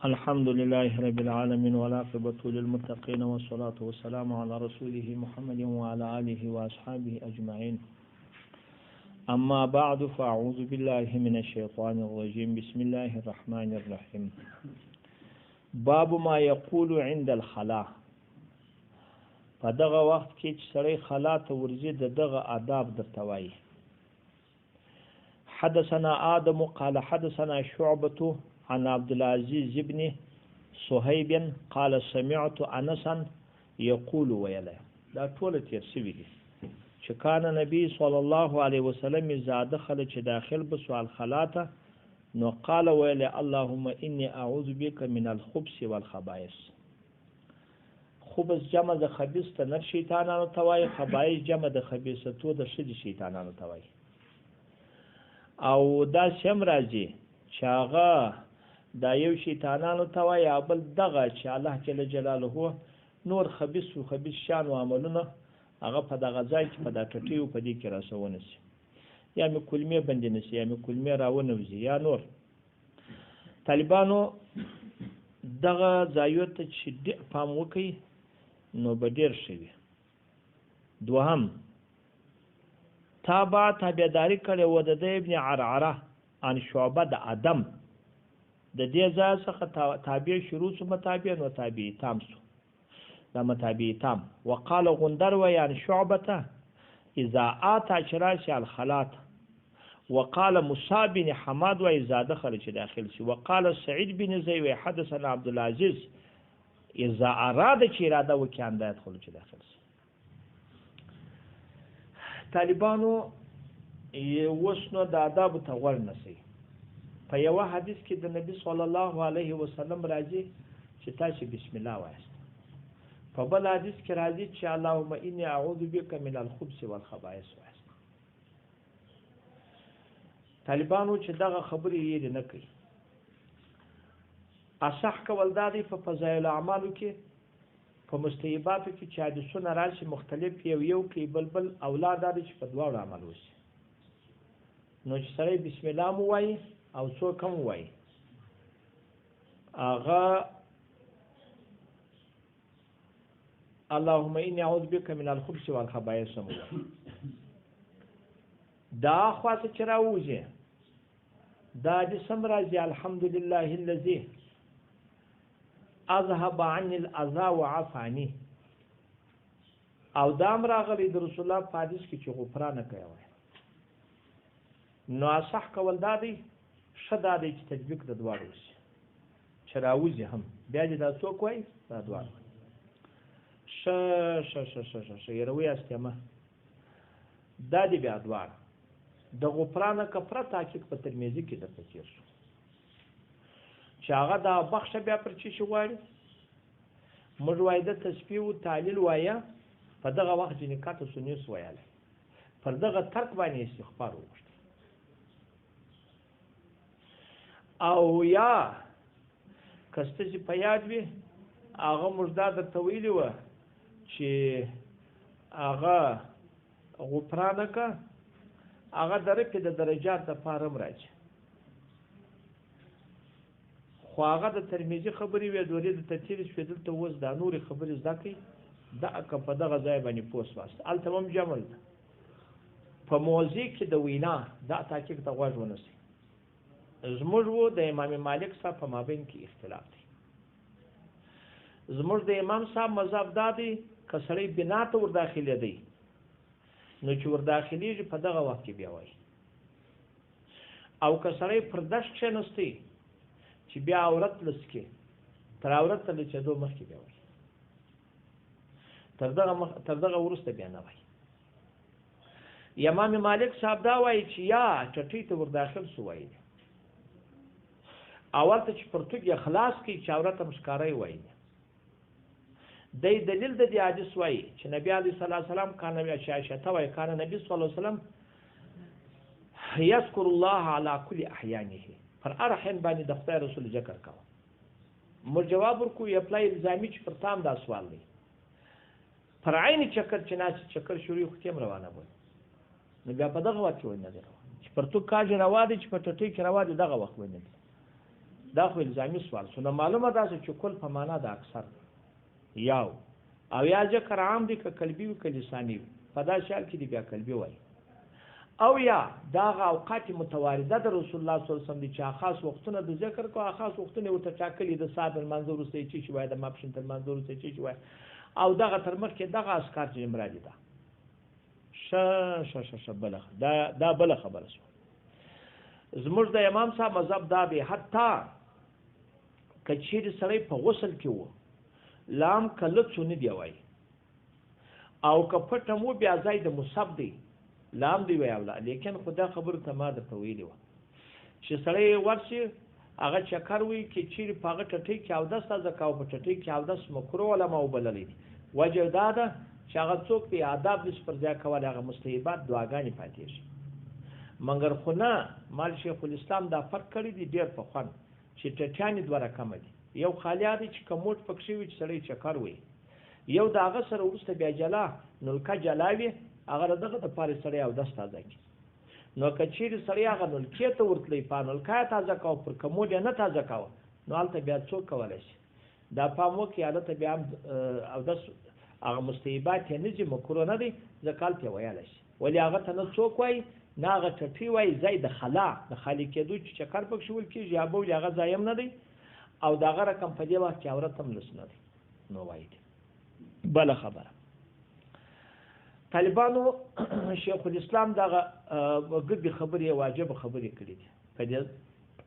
الحمد لله رب العالمين والعاقبة للمتقين والصلاة والسلام على رسوله محمد وعلى آله وأصحابه أجمعين. أما بعد فأعوذ بالله من الشيطان الرجيم. بسم الله الرحمن الرحيم. باب ما يقول عند الخلاء. فدغه وقت کې چې سړی خلا ته ورځي دغه آداب درته وایي. حدثنا آدم قال حدثنا شعبة عن عبد العزيز بن صهيب قال سمعت أنسا يقول ويلا. دا ټول تیر شوي دي چې کان نبی صلی الله علیه وسلم اذا دخل چې داخل بسوال خلاته نو قال ويلا اللهم اني اعوذ بك من الخبث والخبائث. خبث جمع د خبيث ته نر شیطانانو توای، خبائث جمع د خبيثتو د شد شیطانانو توای. او دا شم راځي چې هغه دا یو شیطانانو توای یا بل دغه چې الله جل جلاله نور خبيث او خبيث شان او عملونه هغه په دغه ځای کې په دا ټټیو په دې کې راسونه سي، یا مې کلمې بندې نسی، یا مې کلمې راونه وزي، یا نور طالبانو دغه ځایو ته چې ډېر پام وکړي نو به ډېر شوي. دوهم تابعداري کړې و د ابن عرعره عن شعبه د ادم د دې ځای څخه تابع شروع سو متابع نو تابع تام سو دا متابع تام. وقال غندر ويان شعبته اذا اتى شراش الخلات. وقال مصعب بن حماد واذا دخل چې داخل شي. وقال سعيد بن زيد حدثنا عبد العزيز اذا اراد چې اراده وکړي انده يدخل چې داخل شي. طالبانو وسنو د آداب ته ور نسی. په یو حدیث کې د نبی صلی الله علیه وسلم راځي چې تاسو بسم الله وایاست. په بل حدیث کې راځي چې اللهم اني اعوذ بك من الخبث والخبائث وایاست. طالبانو چې دغه خبرې یې نه کوي. اصح کول دا دی په فضایل اعمالو کې په مستحباتو کې چې حدیثونه راشي مختلف یو کې بلبل اولاد دي چې په دواړو عمل وشي. نو چې سره بسم الله مو وایي او څوک هم وایي هغه اللهم اني اعوذ بك من الخبث والخبائث مو وایي. دا خاصه چې راوځي دا جسم راځي الحمدلله الذي اذهب عني الاذى وعافاني. او دام راغلی د رسول الله په حدیث کې چې غفران کوي. نو اصح کول دا دی شدا دی چې تطبیق د دواړو شي چې راوځي هم بیا دې دا څوک وایي دا دواړو ش یروي استمه دا دی بیا دواړو د غفران کفره تحقیق په ترمذی کې د تفسیر شو چې هغه دا بخښه بیا پر چی شو غواړي موږ وایي د تسبیح او تعلیل وایه په دغه وخت چې نکاته سنیس وایاله پر دغه ترک باندې استغفار وکړي. او یا کسته چې په یاد وي هغه مجدا درته ویلي وه چې هغه غفرانه که هغه درکې د درجات دپاره هم راځي، خو هغه د ترمذي خبرې وې دورې د تفسیر شوې دلته اوس دا نورې خبرې زده کړي دا په دغه ځای باندې پوس واسطه هلته هم جمل ده په موضوع کې د وینا دا تحقیق ته غوږ ونیسئ. زموږ و د امام مالک صاحب په مابین کې اختلاف دی. زموږ د امام صاحب مذهب دا دی که سړی بنا ته ور داخلي دی نو چې ور داخلېږي په دغه وخت کې بیا وایي، او که سړی پر دش کښېنستی چې بیا عورت لسکې تر عورت ته لچېدو مخکې بیا وایي، تر دغه وروسته بیا نه وایي. امام مالک صاحب دا وایي چې یا چټۍ ته ور داخل سو وایي، اول ته چې پرتوګ یې خلاص کړي چې عورت هم ښکاره وایي. دی دلیل د دې حدیث وایي چې نبی علیه الصلاة والسلام کان عائشة وایي کان نبی صلی الله علیه وسلم یذکر الله علی کل احیانه، پر هر احیان باندې د خدای رسول ذکر کوه. موږ جواب ورکوو اپلای الزامي چې پر تام دا سوال دی پر عین چکر چې ناس چکر شروع خو تیم روانه بول نو بیا په دغه وخت کې وای نه دی روان چې پرتو کاج روا دي چې په ټټۍ کې روا دي دغه وخت وای نه دی دا خو الزامي سوال شو. نو معلومه ده چې کل په معنا د اکثر یاو او یا ذکر عام دي که قلبي او که لساني وي، په دا شال کې دی بیا قلبي وایي. او یا دا اوقات متوارده د رسول الله صلی الله علیه وسلم دي چې خاص وختونه د ذکر کو، خاص وختونه ورته ټاکلي د سات المنظور سره چې وایي، د ماپښین تر منظور سره چې وایي، او دغه تر مخ کې دغه اسکار چې مرادي ده. ش بلخ دا بل خبره شو. زموږ د امام صاحب مذهب دا دی حتی کچیر سره په غسل کې وو لام کله څونه دی وای او کپټه مو بیا ځای د مصاب دی لام دی وی اوله، لیکن خدا خبر ته ما د تویلی و چې سره ورشي هغه چکر وی کې چیر پاغه ټټی کې او داس تازه کاو په ټټی کې او داس مکرو ولا ما وبللې وجه دا ده چې هغه څوک په آداب نس پر ځای کول هغه مستحبات دعاګانې پاتې شي. مګر خو نه مال شیخ الاسلام دا فرق کړی دی ډیر په خوان چې ټټیانې دوه رقم دي، یو خالی دی چې کموټ پکښې وي چې سړی چکر وي، یو د هغه سره وروسته بیا جلا نلکه جلا وي هغه دغه دپارې سړی اودس تازه کړي. نو که چیرې سړی هغه نلکې ته ورتلی په نلکه یې تازه کوه پر کموډ یې نه تازه کوه نو هلته بیا څوک کولی شي دا پام وکړي هلته بیا هم اودس هغه مستحبات یې نه ځي مکروه نه دی ځکه هلته یې ویلی شي. ولې هغه ته نه څوک وایي نه هغه ټټي وایي ځای د خلا د خالي کېدو چې چکر پکښې ول کېږي یا بولي هغه ځای هم نه دی او د هغه رقم په دې وخت کې عورت هم لس نه دی نو وایي دی. بله خبره طالبانو شیخ الاسلام دغه ګډې خبرې واجب خبرې کړي دي په دې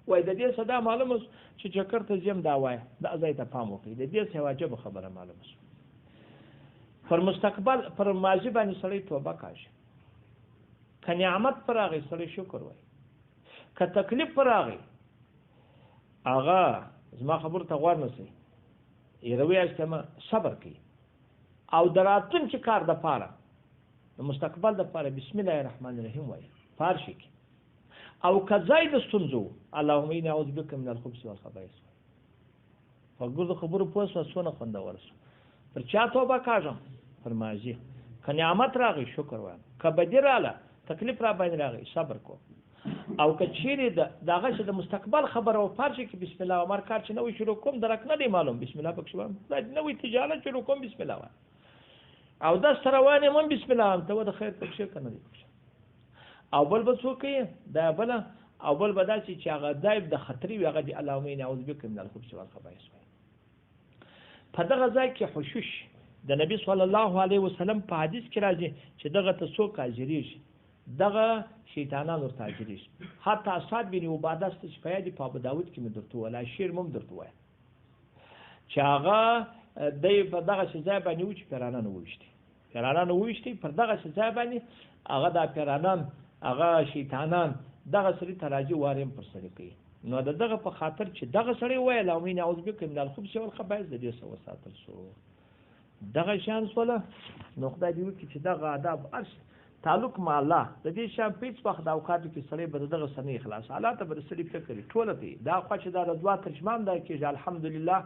وایي د دې صدا معلومه چې چکر ته ځم دا وایه دا ځای ته پام وکړي د دې څه واجب خبره معلومه شو. پر مستقبل پر ماضي باندې سړی توبه کاږي، که نعمت پر راغی سړی شکر وایي، که تکلیف پر راغی هغه زما خبرو ته غوږ نیسئ یروي استمه صبر کوي او د راتلونکي کار دپاره د مستقبل دپاره بسم الله الرحمن الرحیم وایي فارشي کې، او که ځای د ستونزو اللهم انی اعوذ بک من الخبث والخبائث په ګردو خبرو پوه شوه څونه خوندور شو. پر چا توبه کاږم؟ پر ماضي. که نعمت راغی شکر وایم، که بدي راغله تکلیف را باندې راغی صبر کو، او که چیرې دغه چې د مستقبل خبره او فارشي کې بسم الله عمر کار چې نوی شروع کوم درک نه دی معلوم بسم الله پکښې وایم نوی تجارت شروع کوم بسم الله وایم او داس ته روان یم هم بسم الله وایم ته د خیر پکښې که نه دی پکښې. او بل به څوک کوي دا بله او بل به داسې چې هغه دایب د خطرې وي هغه دي اللهم انی اعوذ بک من الخبث والخبائث وایي. په دغه ځای کې خشوش د نبی صلی الله علیه وسلم په حدیث کې راځي چې دغه ته څوک حاضرېږي دغه شیطانان ورته حاضرېږي. حتی اسعد بن عباده ست چې په یاد په ابو داود کې مې درته وویل شعر مو هم درته ووایم چې هغه دی په دغسې ځای باندې و چې پیرانان وویشتي پر دغسې ځای باندې هغه دا پیرانان هغه شیطانان دغه سړي ته راځي وار هم پر سړي کوي. نو د دغه په خاطر چې دغه سړی وویل اللهم انی اعوذ بک من الخبث والخبائث د دې څه وساتل شو دغه شان سوله. نو خدای دې وکړي چې دغه آداب ارش تعلق مع الله د دې شان په هېڅ وخت د اوقاتو کې سړی به د دغه څه نه اخلاص حالاته به د سړي فکر کوي ټوله دی دا خوا چې دا د دعا ترجمه هم دا کېږي الحمدلله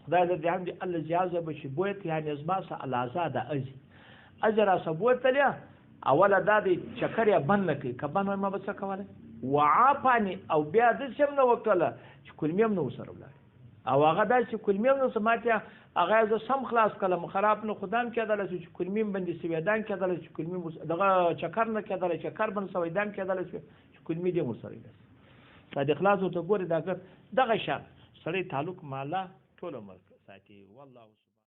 خدای دې حمد الذي عذب شبوت یعنی از ما سه الازاده اجر اسبوتلیا اوله دا دی چکر یا بند نه کوي که بند ما به څه کولی وعافاني او بیا د شم نه وکړله چې کلمې هم نه ورسره ولاړې او هغه دا چې کلمې هم نه سماتیا هغه زه سم خلاص کړم خراب نه خدام کېدلی چې کلمې بندې سوی دان کېدلی چې کلمې دغه چکر نه کېدلی چکر بند سوی دان کېدلی چې کلمې دې ورسره دا د اخلاص ورته ګورې دغه شان سړی تعلق مع الله ټول عمر ساتي والله